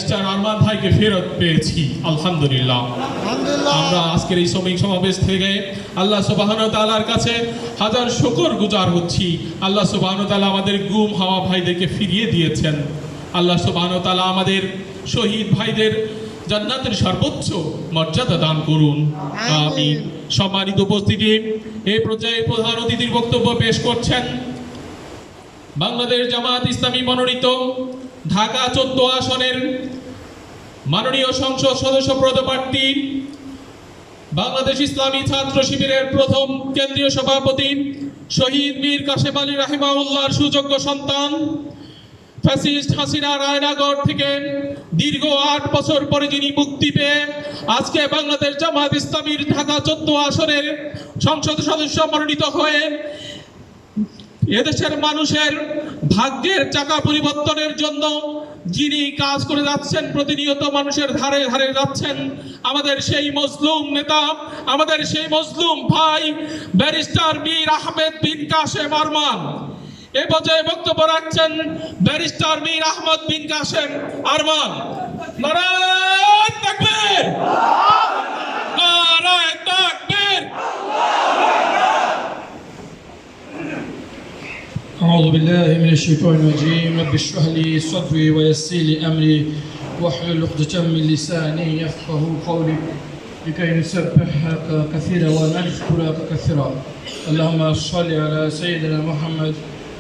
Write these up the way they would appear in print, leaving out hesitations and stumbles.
Barrister Arman ভাইকে ফেরত পেয়েছি, আলহামদুলিল্লাহ। আমরা আজকের এই শ্রমিক সমাবেশ থেকে আল্লাহ সুবহানাহু ওয়া তাআলার কাছে হাজার শুকর গুজার হচ্ছি। আল্লাহ সুবহানাহু ওয়া তাআলা আমাদের গুম হওয়া ভাইদেরকে ফিরিয়ে দিয়েছেন। আল্লাহ সুবহানাহু ওয়া তাআলা আমাদের শহীদ ভাইদের জান্নাতের সর্বোচ্চ মর্যাদা দান করুন, আমিন। সম্মানিত উপস্থিতি, এই পর্যায়ে প্রধান অতিথির বক্তব্য পেশ করছেন বাংলাদেশ জামায়াত ইসলামী মনোনীত ঢাকা 14 আসনের মাননীয় সংসদ সদস্য পদপ্রার্থী, বাংলাদেশ ইসলামী ছাত্র শিবিরের প্রথম কেন্দ্রীয় সভাপতি শহীদ মীর কাশেম আলী রাহিমাহুল্লাহর সুযোগ্য সন্তান, ফ্যাসিস্ট হাসিনা রায়নগর থেকে দীর্ঘ 8 বছর পরে যিনি মুক্তি পেয়ে আজকে বাংলাদেশ জামায়াত ইসলামীর ঢাকা 14 আসনের সংসদ সদস্য মনোনীত হয়ে এদেশের মানুষের ভাগ্যের চাকা পরিবর্তনের জন্য যিনি কাজ করে যাচ্ছেন, প্রতিনিয়ত মানুষের ধারে ধারে যাচ্ছেন, আমাদের সেই মজলুম নেতা, আমাদের সেই মজলুম ভাই ব্যারিস্টার মীর আহমেদ বিন কাশেম আরমান। এ পর্যায়ে বক্তব্য রাখছেন ব্যারিস্টার মীর আহমদ বিন কাশেম আরমান। নারায়ে তাকবীর, নারায়ে তাকবীর। أعوذ بالله من الشيطان الرجيم. رب اشرح لي صدري ويسر لي أمري واحلل عقدة من لساني يفقهوا قولي لكي نسبحك كثيرا ونذكرك كثيرا. اللهم صل على سيدنا محمد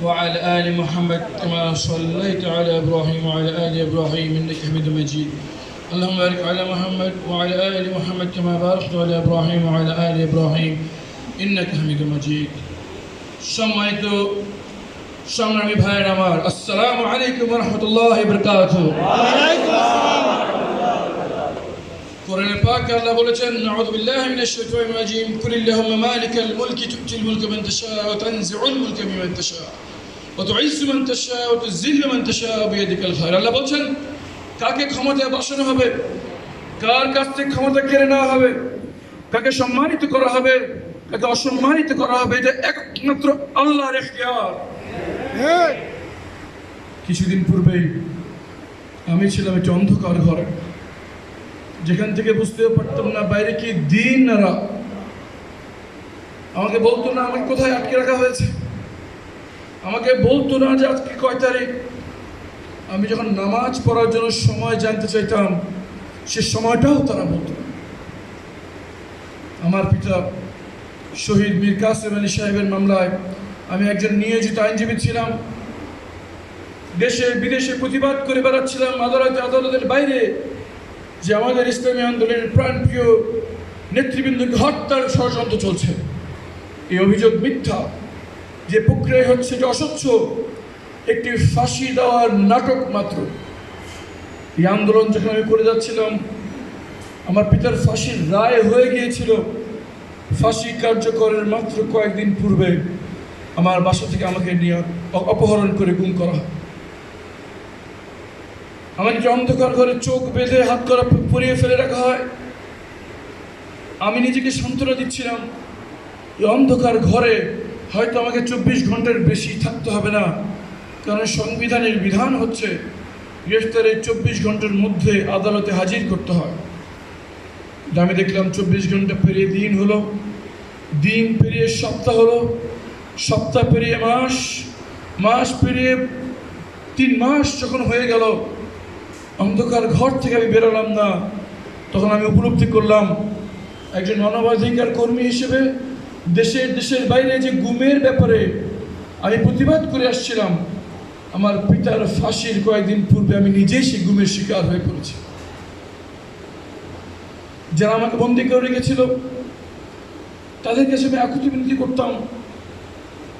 وعلى آل محمد كما صليت على إبراهيم وعلى آل إبراهيم إنك حميد مجيد. اللهم بارك على محمد وعلى آل محمد كما باركت على إبراهيم وعلى آل إبراهيم إنك حميد مجيد. সম্মানিত সংগ্রামী ভাইয়ের আমার, আসসালামু আলাইকুম ওয়া রাহমাতুল্লাহি ওয়া বারাকাতুহু। কোরআনে পাকে আল্লাহ বলেছেন, আউযু বিল্লাহি মিনাশ শাইতানির রাজীম, কুলিল্লাহুম্মা মালিকাল মুলকি তু'তিল মুলকা মান তাশা'উ ওয়া তানজি'ুল মুলকা মিম্মান তাশা'উ ওয়া তু'ইজ্জু মান তাশা'উ ওয়া তুযিল্লু মান তাশা'উ বিয়াদিকাল খায়র। আল্লাহ বলেন, কাকে ক্ষমতায় বসানো হবে, কার কাছ থেকে ক্ষমতা কেড়ে নেওয়া হবে, কাকে সম্মানিত করা হবে, কাকে অসম্মানিত করা হবে, এটা একমাত্র আল্লাহর ইখতিয়ার। কিছুদিন পূর্বেই আমি ছিলাম একটি অন্ধকার ঘরে, যেখান থেকে বুঝতেও পারতাম না বাইরে কি দিন না রাত। আমাকে বলতো না আমাকে কোথায় আটকে রাখা হয়েছে, আমাকে বলতো না যে আজকে কয় তারিখ। আমি যখন নামাজ পড়ার জন্য সময় জানতে চাইতাম, সে সময়টাও তারা বলতো না। আমার পিতা শহীদ মীর কাসেম আলী সাহেবের মামলায় আমি একজন নিয়োজিত আইনজীবী ছিলাম। দেশে বিদেশে প্রতিবাদ করে বেড়াচ্ছিলাম, আদালতের বাইরে, যে আমাদের ইসলামী আন্দোলনের প্রাণপ্রিয় নেতৃবৃন্দকে হত্যার ষড়যন্ত্র চলছে। এই অভিযোগ মিথ্যা, যে প্রক্রিয়া হচ্ছে এটা অস্বচ্ছ, একটি ফাঁসি দেওয়ার নাটক মাত্র। এই আন্দোলন যখন আমি করে যাচ্ছিলাম, আমার পিতার ফাঁসির রায় হয়ে গিয়েছিল। ফাঁসি কার্যকরের মাত্র কয়েকদিন পূর্বে আমার বাসা থেকে আমাকে নিয়ে অপহরণ করে গুম করা হয়। আমাকে অন্ধকার ঘরে চোখ বেঁধে হাত করা পরিয়ে ফেলে রাখা হয়। আমি নিজেকে সান্ত্বনা দিচ্ছিলাম, এই অন্ধকার ঘরে হয়তো আমাকে 24 ঘন্টার বেশি থাকতে হবে না, কারণ সংবিধানের বিধান হচ্ছে গ্রেফতারের 24 ঘন্টার মধ্যে আদালতে হাজির করতে হয়। আমি দেখলাম 24 ঘন্টা পেরিয়ে দিন হলো, দিন পেরিয়ে সপ্তাহ হলো, সপ্তাহ পেরিয়ে মাস, মাস পেরিয়ে 3 মাস যখন হয়ে গেল, অন্ধকার ঘর থেকে আমি বেরোলাম না। তখন আমি উপলব্ধি করলাম, একজন মানবাধিকার কর্মী হিসেবে দেশের বাইরে যে গুমের ব্যাপারে আমি প্রতিবাদ করে আসছিলাম, আমার পিতার ফাঁসির কয়েকদিন পূর্বে আমি নিজেই সেই গুমের শিকার হয়ে পড়েছি। যারা আমাকে বন্দী করে রেখেছিল তাদের কাছে আমি আকুতি বিনতি করতাম,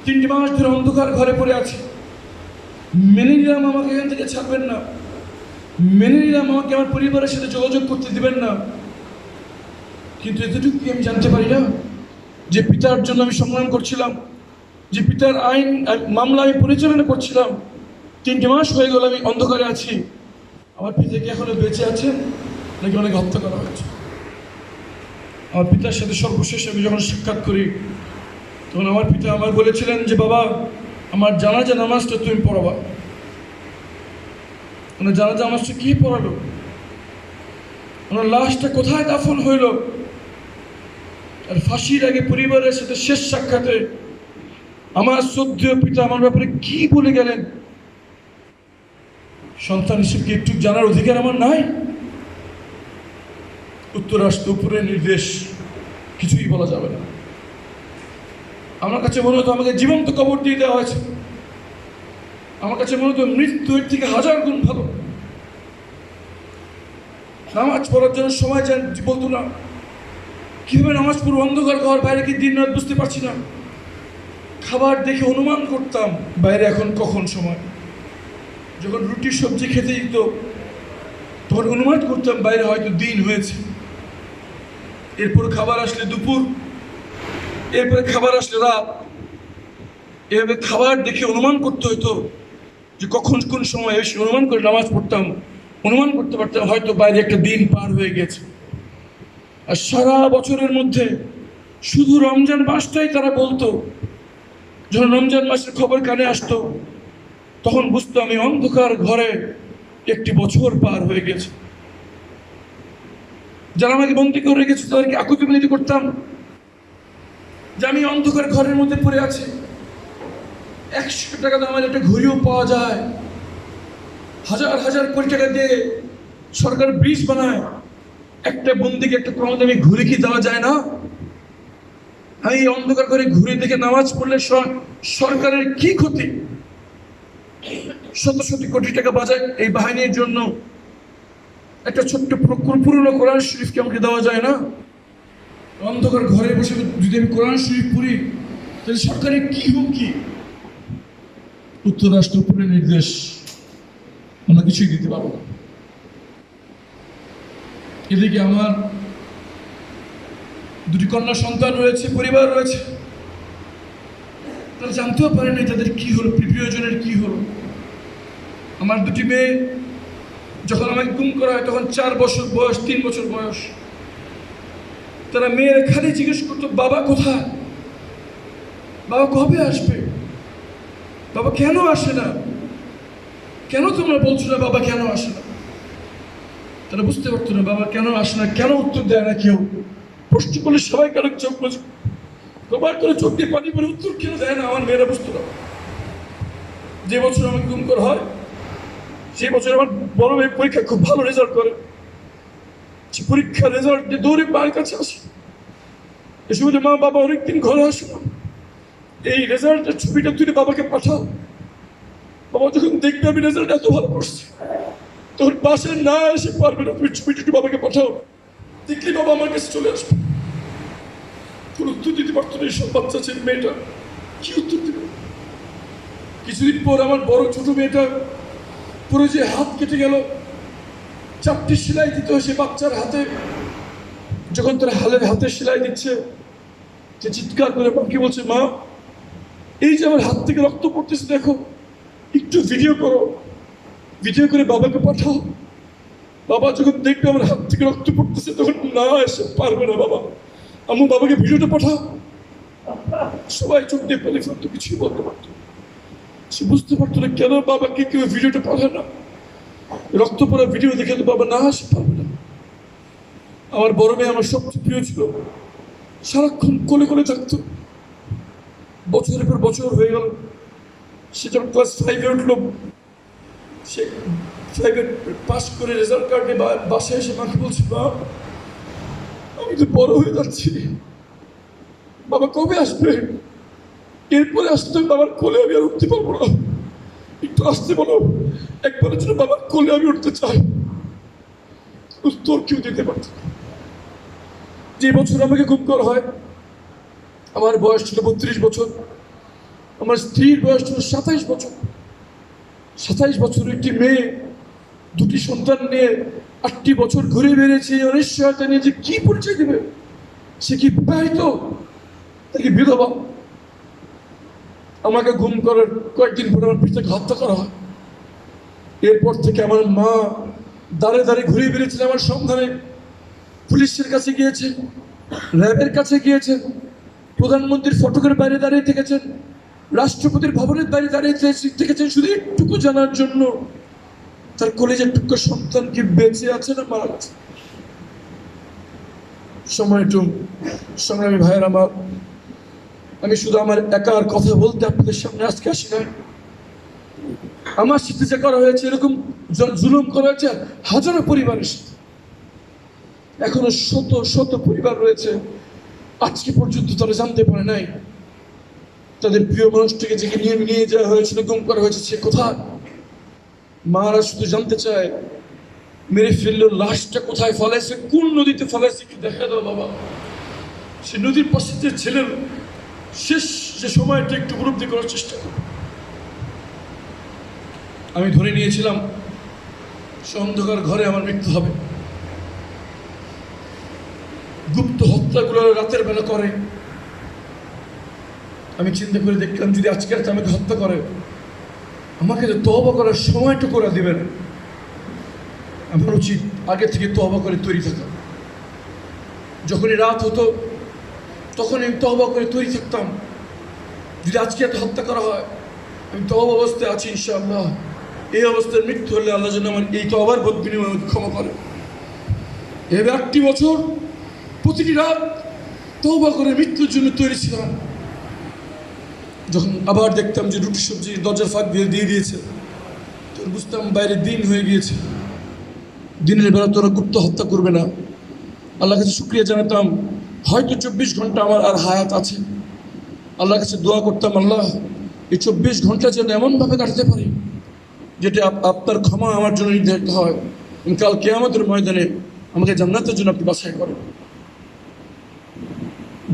3 মাস ধরে অন্ধকার ঘরে পড়ে আছি, মেনে নিলাম আমাকে এখান থেকে ছাড়বেন না, মেনে নিলাম আমাকে আমার পরিবারের সাথে যোগাযোগ করতে দিবেন না। কিন্তু এতটুকু কি আমি জানতে পারি না যে পিতার জন্য আমি সংগ্রাম করছিলাম, যে পিতার আইন মামলা আমি পরিচালনা করছিলাম, 3 মাস হয়ে গেল আমি অন্ধকারে আছি। আমার পিতা কি এখনো বেঁচে আছেন নাকি অনেক হত্যা করা হয়েছে? আমার পিতার সাথে সর্বশেষ আমি যখন সাক্ষাৎ করি, তখন আমার পিতা আমার বলেছিলেন যে বাবা, আমার জানাজা নামাজটা তুমি পড়াবা। ওনার জানাজা আমার সাথে কি পড়ালো, ওনার লাশটা কোথায় দাফন হইল, আর ফাঁসির আগে পরিবারের সাথে শেষ সাক্ষাতে আমার শ্রদ্ধেয় পিতা আমার ব্যাপারে কি বলে গেলেন, সন্তান হিসেবে কি একটু জানার অধিকার আমার নাই? যুক্তরাষ্ট্র উপরের নির্দেশ, কিছুই বলা যাবে না। আমার কাছে মনে হতো আমাকে জীবন্ত কবর দিয়ে দেওয়া হয়েছে। আমার কাছে মনে হতো মৃত্যু এর থেকে 1000 গুণ ভালো। নামাজ পড়ার জন্য সময় বলতো না, কিভাবে নামাজ পড়বো, অন্ধকার ঘর, বাইরে কি দিন রাত বুঝতে পারছি না। খাবার দেখে অনুমান করতাম বাইরে এখন কখন সময়। যখন রুটি সবজি খেতে দিত তখন অনুমান করতাম বাইরে হয়তো দিন হয়েছে। এরপর খাবার আসলে দুপুর, এরপরে খাবার আসলে রাত। এভাবে খাবার দেখে অনুমান করতে হতো যে কখন কোন সময় এসে অনুমান করে নামাজ পড়তাম, অনুমান করতে পারতাম হয়তো বাইরে একটা দিন পার হয়ে গেছে। আর সারা বছরের মধ্যে শুধু রমজান মাসটাই তারা বলতো, যখন রমজান মাসের খবর কানে আসতো তখন বুঝতো আমি অন্ধকার ঘরে একটি বছর পার হয়ে গেছে। যারা আমাকে বন্দি করে রেখেছে তাদেরকে আকুতি মিনতি করতাম যে আমি অন্ধকার ঘরের মধ্যে পড়ে আছি। 100 টাকা দামের একটা ঘড়িও পাওয়া যায়, হাজার হাজার কোটি টাকা দিয়ে সরকার ব্রিজ বানায়, একটা বন্দিকে একটা কম দামি ঘুরে কি দেওয়া যায় না? আমি এই অন্ধকার করে ঘুরে দেখে নামাজ পড়লে সরকারের কি ক্ষতি? শত শত কোটি টাকা বাজায় এই বাহিনীর জন্য, একটা ছোট্ট পুরনো কোরআন শরীফকে আমাকে দেওয়া যায় না? অন্ধকার ঘরে বসে যদি আমি কোরআন শরীফ পড়ি তাহলে সরকারের কি হুমকি? যুক্তরাষ্ট্র উপরে নির্দেশ, আমরা কিছুই দিতে পারবো না। এদিকে আমার 2টি কন্যা সন্তান রয়েছে, পরিবার রয়েছে, তারা জানতেও পারেনি তাদের কি হলো, প্রিয়জনের কি হলো। আমার 2টি মেয়ে যখন আমাকে গুম করা হয় তখন 4 বছর বয়স, 3 বছর বয়স। তারা মেয়েরা খালি জিজ্ঞেস করতো, বাবা কোথায়, বাবা কবে আসবে, বাবা কেন আসে না, কেন তোমরা বলছো না বাবা কেন আসে না? তারা বুঝতে পারতো না বাবা কেন আসে না, কেন উত্তর দেয় না কেউ। প্রশ্ন করলে সবাই কেন চোখ কবার করে চোখ দিয়ে পানি পরে উত্তর কেন দেয় না, আমার মেয়েরা বুঝতো না। যে বছর আমাকে গুম করা হয় সেই বছর আমার বড় মেয়ে পরীক্ষা খুব ভালো রেজাল্ট করে। পরীক্ষার রেজাল্ট দিয়ে দৌড়ে মায়ের কাছে আসে, এসে বলে মা বাবা অনেকদিন ঘরে আসো, এই রেজাল্টের ছবিটা তুলে বাবাকে পাঠাও। বাবা যখন দেখবে আমি রেজাল্ট এত ভালো করছি তখন বাসায় না এসে পারবে না, তুমি ছবিটা বাবাকে পাঠাও, দেখলে বাবা আমার কাছে চলে আসবে। কোন উত্তর দিতে পারতো না। এইসব বাচ্চা ছেলে মেয়েটা কি উত্তর দিবে? কিছুদিন পর আমার বড় ছোট মেয়েটা পুরো যে হাত কেটে গেল, 4টি সেলাই দিতে হয় সে বাচ্চার হাতে। যখন তার হাতে সেলাই দিচ্ছে সে চিৎকার করে বাবাকে বলছে, মা এই যে আমার হাত থেকে রক্ত পড়তেছে দেখো, একটু ভিডিও করো, ভিডিও করে বাবাকে পাঠাও। বাবা যখন দেখবে আমার হাত থেকে রক্ত পড়তেছে তখন না এসে পারবে না, বাবা আমার বাবাকে ভিডিওটা পাঠাও। সবাই চোখ দিয়ে পেলে ফেলতো, কিছুই বলতে পারতো। সে বুঝতে পারতো না কেন বাবাকে কেউ ভিডিওটা পাঠায় না। রক্ত পড়া ভিডিও দেখে তো বাবা না আসে পারবে না। আমার বড় মেয়ে আমার সবচেয়ে প্রিয় ছিল, সারাক্ষণ কোলে কোলে থাকতো। বছরের পর বছর হয়ে গেল, সে যখন ক্লাস 5-এ উঠলো, সে 5-এ পাস করে রেজাল্ট কার্ড নিয়ে বাসায় এসে মাকে বলছে, মা আমি তো বড় হয়ে যাচ্ছি, বাবা কবে আসবে? এরপরে আসতে বাবার কোলে আমি আর উঠতে পারবো না, একটু আসতে বলো, একবারের জন্য বাবার কোলে আমি উঠতে চাই। উত্তর কেউ দিতে পারত না। যে বছর আমাকে গুম করা হয় আমার বয়স ছিল 32 বছর, আমার স্ত্রীর বয়স ছিল 27 বছর। 27 বছর একটি মেয়ে 2টি সন্তান নিয়ে 8টি বছর ঘুরে বেড়েছে অনিশ্চয়তা নিয়ে, যে কি পরিচয় দেবে? সে কি বিবাহিত নাকি বিধবা? আমাকে গুম করার কয়েকদিন পরে আমার পিতাকে হত্যা করা হয়। এরপর থেকে আমার মা দাঁড়ে দাঁড়িয়ে ঘুরে বেড়েছিলেন আমার সন্ধানে। পুলিশের কাছে গিয়েছেন, র্যাবের কাছে গিয়েছেন, প্রধানমন্ত্রীর ফটকের বাইরে দাঁড়িয়ে থেকেছেন, রাষ্ট্রপতির ভবনের বাইরে দাঁড়িয়ে থেকেছেন, শুধু একটুকু জানার জন্য তার কলেজের টুকরো সন্তান কি বেঁচে আছে না মারা গেছে? সময়টু সংগ্রামী ভাইয়ের আমার, আমি শুধু আমার একার কথা বলতে আপনাদের সামনে আজকে আসি না। আমার সাথে যে করা হয়েছে, এরকম জুলুম করা হয়েছে হাজারো পরিবারের সাথে। এখনো শত শত পরিবার রয়েছে আজকে পর্যন্ত তারা জানতে পারে নাই তাদের প্রিয় মানুষটিকে যে নিয়ে যাওয়া হয়েছিল, গুম করা হয়েছে, সে কোথায়। মারা শুধু জানতে চায় মেরে ফেললো, লাশটা কোথায় ফলাইছে, কোন নদীতে ফলাইছে, একটু দেখা দাও বাবা। সে নদীর পাশে যে ছেলের শেষ যে সময়টা একটু উপলব্ধি করার চেষ্টা করে। আমি ধরে নিয়েছিলাম সে অন্ধকার ঘরে আমার মৃত্যু হবে। গুপ্ত হত্যাগুলো রাতের বেলা করে। আমি চিন্তা করে দেখলাম যদি আজকে রাতে আমাকে হত্যা করে, আমাকে তো তওবা করার সময়টা করে দিবেন। আমার উচিত আগে থেকে তওবা করে তৈরি থাকা। যখনই রাত হতো তখনই আমি তওবা করে তৈরি থাকতাম। যদি আজকে এত হত্যা করা হয়, আমি তওবা অবস্থায় আছি ইনশাআল্লাহ। এই অবস্থায় মৃত্যু হলে আল্লাহ যেন আমার এই তওবার বোধ বিনিময়ে ক্ষমা করে। এভাবে 8টি বছর প্রতিটি রাত তওবা করে মৃত্যুর জন্য তৈরি ছিলাম। যখন আবার দেখতাম যে রুটি সবজি দরজার ফাঁক দিয়ে দিয়েছে, তখন বুঝতাম বাইরে দিন হয়ে গিয়েছে। দিনের বেলা তোরা গুপ্ত হত্যা করবে না। আল্লাহর কাছে শুকরিয়া জানাতাম, হয়তো 24 ঘন্টা আমার আর হায়াত আছে। আল্লাহর কাছে দোয়া করতাম, আল্লাহ এই 24 ঘন্টা যেন এমনভাবে কাটাতে পারি যেটা আপনার ক্ষমা আমার জন্য নির্ধারিত হয়। কাল কিয়ামতের ময়দানে আমাকে জান্নাতের জন্য আপনি বাছাই করেন।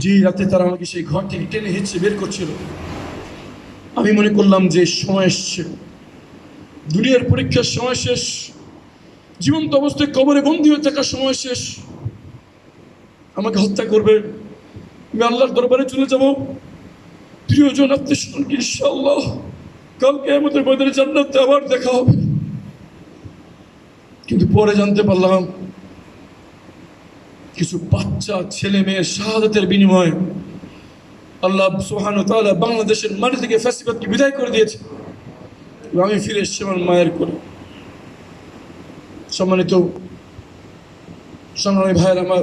যে রাতে তারা আমাকে সেই ঘর থেকে টেনে হিঁচড়ে বের করছিল, আমি মনে করলাম যে সময় এসছে, দুনিয়ার পরীক্ষার সময় শেষ, জীবন্ত অবস্থায় কবরে বন্দী হয়ে থাকার সময় শেষ। আমাকে হত্যা করবে, আমি আল্লাহর দরবারে চলে যাব। প্রিয়জন আত্মীয় স্বজনকে ইনশাআল্লাহ কালকে আমাদের ময়দানে জান্নাতে আবার দেখা হবে। কিন্তু পরে জানতে পারলাম কিছু বাচ্চা ছেলে মেয়ের শাহাদাতের বিনিময়ে আল্লাহ সুবহানাহু ওয়া তাআলা বাংলাদেশের মাটি থেকে ফ্যাসিবাদকে বিদায় করে দিয়েছে। আমি ফিরে এসেছি আমার মায়ের কোলে। সম্মানিত সংগ্রামী ভাইয়ের আমার,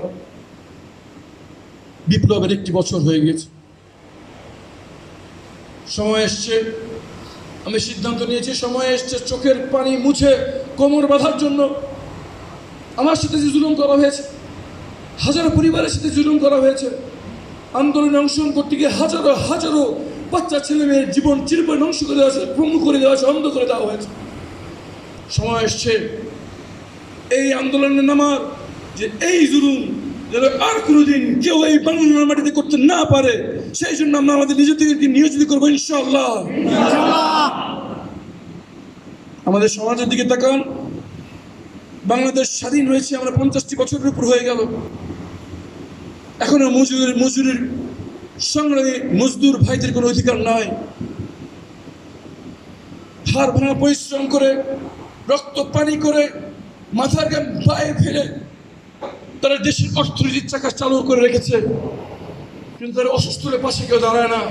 বিপ্লবের 1টি বছর হয়ে গেছে। সময় এসছে, আমি সিদ্ধান্ত নিয়েছি, সময় এসছে চোখের পানি মুছে কোমর বাঁধার জন্য। আমার সাথে যে জুলুম করা হয়েছে, হাজারো পরিবারের সাথে জুলুম করা হয়েছে, আন্দোলনে অংশগ্রহণ করতে গিয়ে হাজারো হাজারো বাচ্চা ছেলে মেয়ের জীবন চিরপরে ধ্বংস করে দেওয়া হয়েছে, ভঙ্গ করে দেওয়া হয়েছে, অন্ধ করে দেওয়া হয়েছে। সময় এসছে এই আন্দোলনে নামার, যে এই জুলুম যেন আর কোনোদিন কেউ এই বাংলার মাটিতে করতে না পারে, সেই জন্য আমরা আমাদের নিজেদেরকে নিয়োজিত করবো ইনশাআল্লাহ। আমাদের সমাজের দিকে তাকান, বাংলাদেশ স্বাধীন হয়েছে আমরা 50টি বছরের উপর হয়ে গেল। এখনো মজুরির সংগ্রামী মজদুর ভাইদের কোনো অধিকার নাই। হাড় ভাঙা পরিশ্রম করে, রক্ত পানি করে, মাথার ঘাম পায়ে ফেলে তারা দেশের অর্থনীতির চাকা চালু করে রেখেছে। কিন্তু তারা অসুস্থ হলে পাশে কেউ দাঁড়ায় না,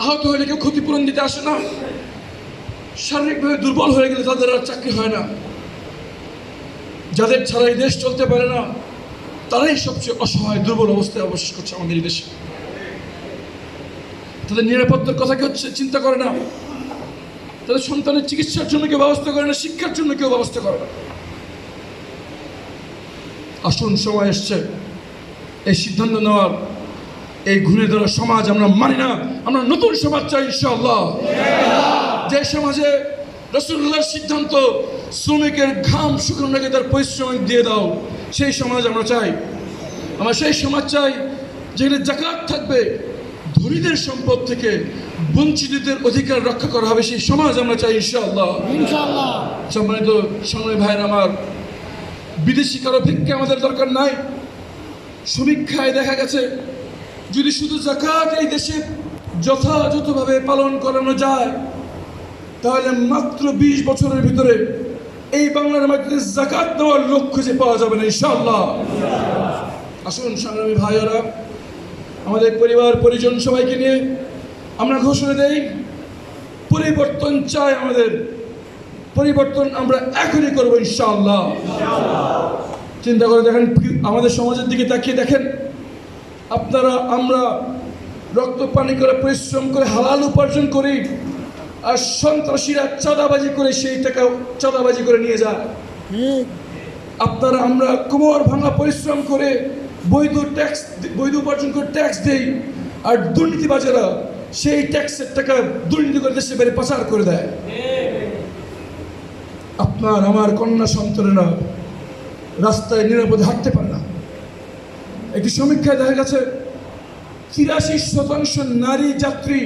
আহত হলে কেউ ক্ষতিপূরণ দিতে আসে না, শারীরিকভাবে দুর্বল হয়ে গেলে তাদের আর চাকরি হয় না। যাদের ছাড়া এই দেশ চলতে পারে না, তারাই সবচেয়ে অসহায় দুর্বল অবস্থায় অবশেষ করছে আমাদের এই দেশে। তাদের নিরাপত্তার কথা কেউ চিন্তা করে না, তাদের সন্তানের চিকিৎসার জন্য কেউ ব্যবস্থা করে না, শিক্ষার জন্য কেউ ব্যবস্থা করে না। আসুন, সময় এসছে এই সিদ্ধান্ত নেওয়ার। এই ঘুরে ধরা সমাজ আমরা মানি না, আমরা নতুন সমাজ চাই ইনশাআল্লাহ। যে সমাজে রাসূলুল্লাহর সিদ্ধান্ত শ্রমিকের ঘাম শুকনো রেখে তার পরিশ্রম দিয়ে দাও, সেই সমাজ আমরা চাই। আমরা সেই সমাজ চাই যেখানে যাকাত থাকবে, ধনীদের সম্পদ থেকে বঞ্চিতদের অধিকার রক্ষা করা হবে, সেই সমাজ আমরা চাই ইনশাআল্লাহ। সম্মানিত সংগ্রামী ভাইয়ের আমার, বিদেশি কারো ভিক্ষা আমাদের দরকার নাই। সমীক্ষায় দেখা গেছে যদি শুধু যাকাত এই দেশে যথাযথভাবে পালন করানো যায়, তাহলে মাত্র 20 বছরের ভিতরে এই বাংলার মাটিতে যাকাত দেওয়ার লোক খুঁজে পাওয়া যাবে না ইনশাআল্লাহ। আসুন সংগ্রামী ভাইয়েরা, আমাদের পরিবার পরিজন সবাইকে নিয়ে আমরা ঘোষণা দেই, পরিবর্তন চাই আমাদের। পরিবর্তন আমরা এখনই করবো ইনশাআল্লাহ। চিন্তা করে দেখেন, আমাদের সমাজের দিকে তাকিয়ে দেখেন, আপনারা আমরা রক্ত পানি করে পরিশ্রম করে হালাল উপার্জন করি, আর সন্ত্রাসীরা চাঁদাবাজি করে সেই টাকা চাঁদাবাজি করে নিয়ে যায়। আপনারা আমরা কোমর ভাঙা পরিশ্রম করে বৈধ উপার্জন করে ট্যাক্স দেই, আর দুর্নীতিবাজেরা সেই ট্যাক্সের টাকা দুর্নীতি করে দেশে বাইরে পাচার করে দেয়। আপনার আমার কন্যা সন্তানেরা রাস্তায় নিরাপদে হাঁটতে পারে না। একটি সমীক্ষায় দেখা গেছে 83% নারী যাত্রী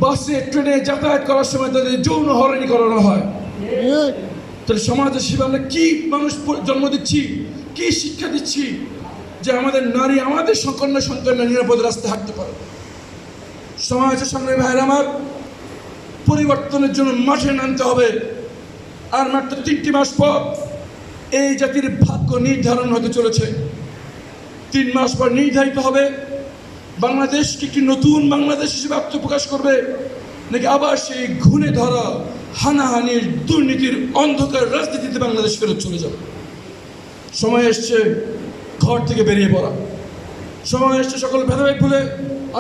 বাসে ট্রেনে যাতায়াত করার সময় তাদের যৌন হয়রানি করানো হয়। তাহলে সমাজ হিসেবে আমরা কি মানুষ জন্ম দিচ্ছি, কি শিক্ষা দিচ্ছি যে আমাদের নারী, আমাদের কন্যা সন্তানরা নিরাপদে রাস্তায় হাঁটতে পারে? সমাজের সামনে ভাইয়ের আমার, পরিবর্তনের জন্য মাঠে নামতে হবে। আর মাত্র 3টি মাস পর এই জাতির ভাগ্য নির্ধারণ হতে চলেছে। 3 মাস পর নির্ধারিত হবে বাংলাদেশকে কি নতুন বাংলাদেশ হিসেবে আত্মপ্রকাশ করবে, নাকি আবার সেই ঘুণে ধরা হানাহানির দুর্নীতির অন্ধকার রাজনীতিতে বাংলাদেশ ফেরত চলে যাবে। সময় এসছে ঘর থেকে বেরিয়ে পড়া। সময় এসছে সকল ভেদাভেদ ভুলে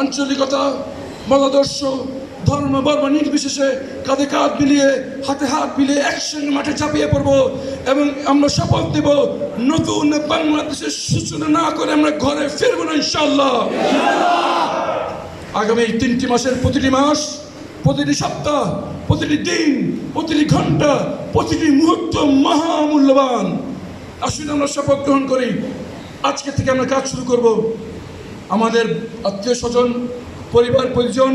আঞ্চলিকতা, মতাদর্শ, ধর্ম, বর্ণ নির্বিশেষে কাঁধে কাঁধ মিলিয়ে, হাতে হাত মিলিয়ে একসঙ্গে মাঠে ঝাঁপিয়ে পড়বো এবং আমরা শপথ দেব, নতুন বাংলাদেশের সূচনা না করে আমরা ঘরে ফিরবো না ইনশাআল্লাহ। আগামী 3টি মাসের প্রতিটি মাস, প্রতিটি সপ্তাহ, প্রতিটি দিন, প্রতিটি ঘন্টা, প্রতিটি মুহূর্ত মহামূল্যবান। আসুন আমরা শপথ গ্রহণ করি, আজকে থেকে আমরা কাজ শুরু করব। আমাদের আত্মীয় স্বজন, পরিবার পরিজন,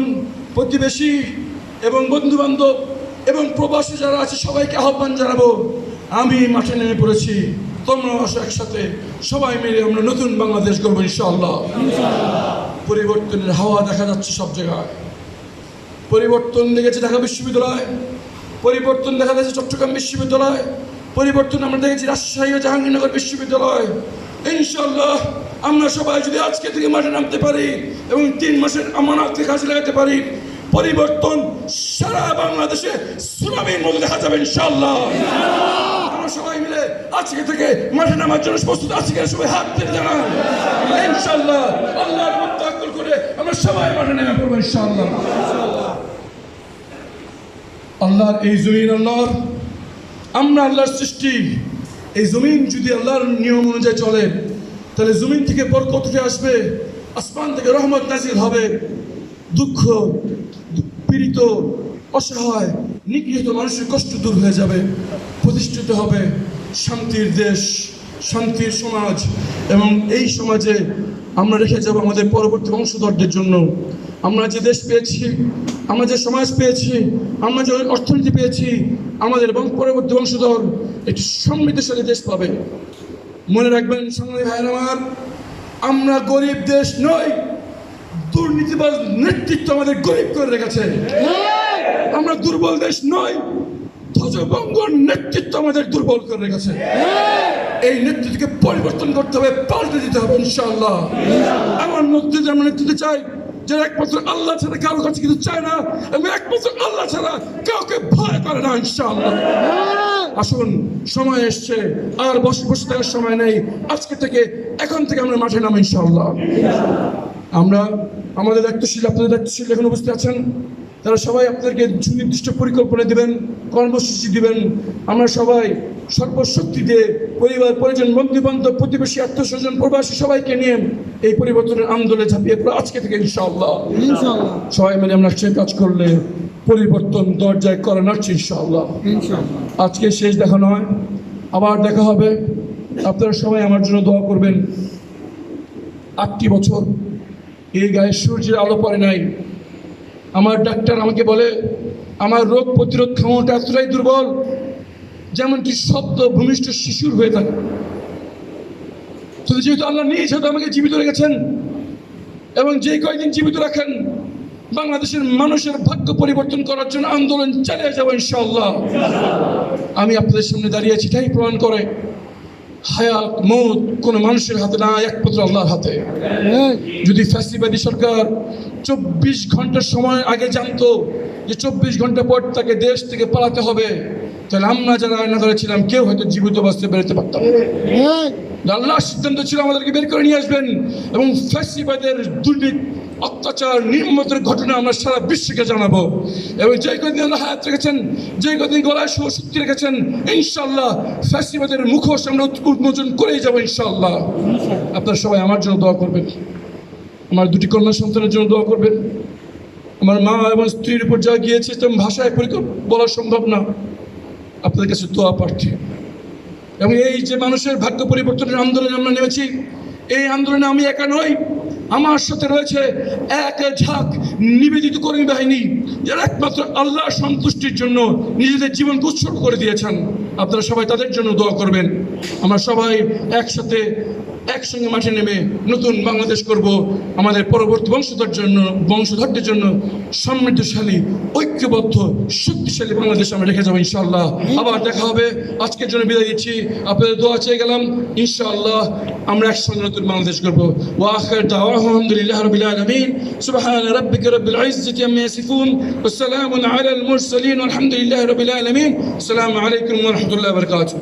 প্রতিবেশী এবং বন্ধুবান্ধব এবং প্রবাসী যারা আছে সবাইকে আহ্বান জানাবো, আমি মাঠে নেমে পড়েছি, তোমরা আসো একসাথে, সবাই মিলে আমরা নতুন বাংলাদেশ গড়ব ইনশাআল্লাহ। পরিবর্তনের হাওয়া দেখা যাচ্ছে সব জায়গায়। পরিবর্তন দেখেছি ঢাকা বিশ্ববিদ্যালয়, পরিবর্তন দেখা যাচ্ছে চট্টগ্রাম বিশ্ববিদ্যালয়, পরিবর্তন আমরা দেখেছি রাজশাহী ও জাহাঙ্গীরনগর বিশ্ববিদ্যালয়। ইনশাআল্লাহ আমরা সবাই যদি আজকে থেকে মাঠে নামতে পারি এবং 3 মাসের আমানতকে কাজে লাগাতে পারি, পরিবর্তন সারা বাংলাদেশে সুনামির মতো দেখা যাবে ইনশাআল্লাহ। আমরা সবাই মিলে আজকে থেকে মাঠে নামার জন্য প্রস্তুত আছি কিনা সবাই হাত তুলে জানান। ইনশাআল্লাহ আল্লাহর উপর তাওয়াক্কুল করে আমরা সবাই মাঠে নেমে পড়বো ইনশাআল্লাহ। আল্লাহর এই জমিন আল্লাহর, আমরা আল্লাহর সৃষ্টি। এই জমিন যদি আল্লাহর নিয়ম অনুযায়ী চলে তাহলে জমিন থেকে বরকত উঠে আসবে, আসমান থেকে রহমত নাজিল হবে, দুঃখ, পীড়িত, অসহায়, নিগৃহীত মানুষের কষ্ট দূর হয়ে যাবে, প্রতিষ্ঠিত হবে শান্তির দেশ, শান্তির সমাজ। এবং এই সমাজে আমরা রেখে যাব আমাদের পরবর্তী বংশধরদের জন্য। আমরা যে দেশ পেয়েছি, আমরা যে সমাজ পেয়েছি, আমরা যে অর্থনীতি পেয়েছি, আমাদের পরবর্তী বংশধর একটি সমৃদ্ধশালী দেশ পাবে। মনে রাখবেন সংগ্রামী ভাইয়ের আমার, আমরা গরিব দেশ নই, দুর্নীতিবাজ নেতৃত্ব আমাদের গরিব করে রেখেছে। আমরা দুর্বল দেশ নই, ধ্বজভঙ্গর নেতৃত্ব আমাদের দুর্বল করে রেখেছে। এই নেতৃত্বকে পরিবর্তন করতে হবে, পাল্টে দিতে হবে ইনশাআল্লাহ। আমার মধ্যে যেমন নেতৃত্ব চাই যারা একমাত্র আল্লাহ ছাড়া কারো কাছে কিছু চায় না এবং একমাত্র আল্লাহ ছাড়া কাউকে ভয় করে না ইনশাআল্লাহ। আসুন, সময় এসছে, আর বসে বসে থাকার সময় নেই। আজকে থেকে, এখন থেকে আমরা মাঠে নাম ইনশাআল্লাহ। আমরা আমাদের দায়িত্বশীল, আপনাদের দায়িত্বশীল এখন উপস্থিত আছেন, তারা সবাই আপনাদেরকে সুনির্দিষ্ট পরিকল্পনা দেবেন, কর্মসূচি দিবেন। আমরা সবাই সর্বশক্তি দিয়ে পরিবার পরিজন, বন্ধু বান্ধব, প্রতিবেশী, আত্মস্বজন, প্রবাসী সবাইকে নিয়ে এই পরিবর্তনের আন্দোলনে ঝাঁপিয়ে পড়ে আজকে থেকে ইনশাআল্লাহ। সবাই মিলে আমরা একসাথে কাজ করলে পরিবর্তন দরজায় করা নাড়ছে ইনশাআল্লাহ। আজকে শেষ দেখা নয়, আবার দেখা হবে। আপনারা সবাই আমার জন্য দোয়া করবেন। 8টি বছর এই গায়ে সূর্যের আলো পড়ে নাই। আমার ডাক্তার আমাকে বলে আমার রোগ প্রতিরোধ ক্ষমতা এতটাই দুর্বল যেমনটি শব্দ ভূমিষ্ঠ শিশুর হয়ে থাকে। তো যেহেতু আল্লাহ নিজ হাতে আমাকে জীবিত রেখেছেন এবং যে কয়েকদিন জীবিত রাখেন, বাংলাদেশের মানুষের ভাগ্য পরিবর্তন করার জন্য আন্দোলন চালিয়ে যাবো ইনশাআল্লাহ। আমি আপনাদের সামনে দাঁড়িয়েছি, এটাই প্রমাণ করে হায়াত মৌত কোনো মানুষের হাতে না, একমাত্র আল্লাহর হাতে। যদি ফ্যাসিবাদী সরকার 24 ঘন্টার সময় আগে জানতো যে 24 ঘন্টা পর তাকে দেশ থেকে পালাতে হবে, তাহলে আমরা যারা আয়নাঘরে ছিলাম কেউ হয়তো জীবিত বাঁচতে বেরোতে পারতাম না। আল্লাহর সিদ্ধান্ত ছিল আমাদেরকে বের করে নিয়ে আসবেন এবং ফ্যাসিবাদের দুর্নীতি অত্যাচার নির্মমের ঘটনা আমরা সারা বিশ্বকে জানাবো। এবং যে কদিন আল্লাহ হায়াত রেখেছেন, যে কদিন গলায় শক্তি রেখেছেন, ইনশাআল্লাহ ফ্যাসিবাদের মুখোশ আমরা উন্মোচন করেই যাবো ইনশাআল্লাহ। আপনারা সবাই আমার জন্য দোয়া করবেন, আমার দুটি কন্যা সন্তানের জন্য দোয়া করবেন। আমার মা এবং স্ত্রীর উপর যা গিয়েছে তেমন ভাষায় বলা সম্ভব না, আপনাদের কাছে দোয়া প্রার্থী। এবং এই যে মানুষের ভাগ্য পরিবর্তনের আন্দোলনে আমরা নেমেছি, এই আন্দোলনে আমি একা নই, আমার সাথে রয়েছে এক ঝাঁক নিবেদিত কর্মী বাহিনী যারা একমাত্র আল্লাহর সন্তুষ্টির জন্য নিজেদের জীবন উৎসর্গ করে দিয়েছেন। আপনারা সবাই তাদের জন্য দোয়া করবেন। আমরা সবাই একসাথে একসঙ্গে মাঠে নেমে নতুন বাংলাদেশ করব, আমাদের পরবর্তী বংশধরদের জন্য সমৃদ্ধশালী, ঐক্যবদ্ধ, শক্তিশালী বাংলাদেশ আমরা রেখে যাবো ইনশাআল্লাহ। আবার দেখা হবে। আজকের জন্য বিদায় দিচ্ছি, আপনাদের দোয়া চেয়ে গেলাম। ইনশাআল্লাহ আমরা একসঙ্গে নতুন বাংলাদেশ করবো। ওয়া আখির দাওয়াহুম আলহামদুলিল্লাহি রাব্বিল আলামিন। সুবহানা রাব্বিকা রাব্বিল ইজ্জাতি আম্মা ইয়াসিফুন ওয়া সালামুন আলাল মুরসালিন আলহামদুলিল্লাহি রাব্বিল আলামিন। আসসালামু আলাইকুম ওয়া রাহমাতুল্লাহি ওয়া বারাকাতুহু।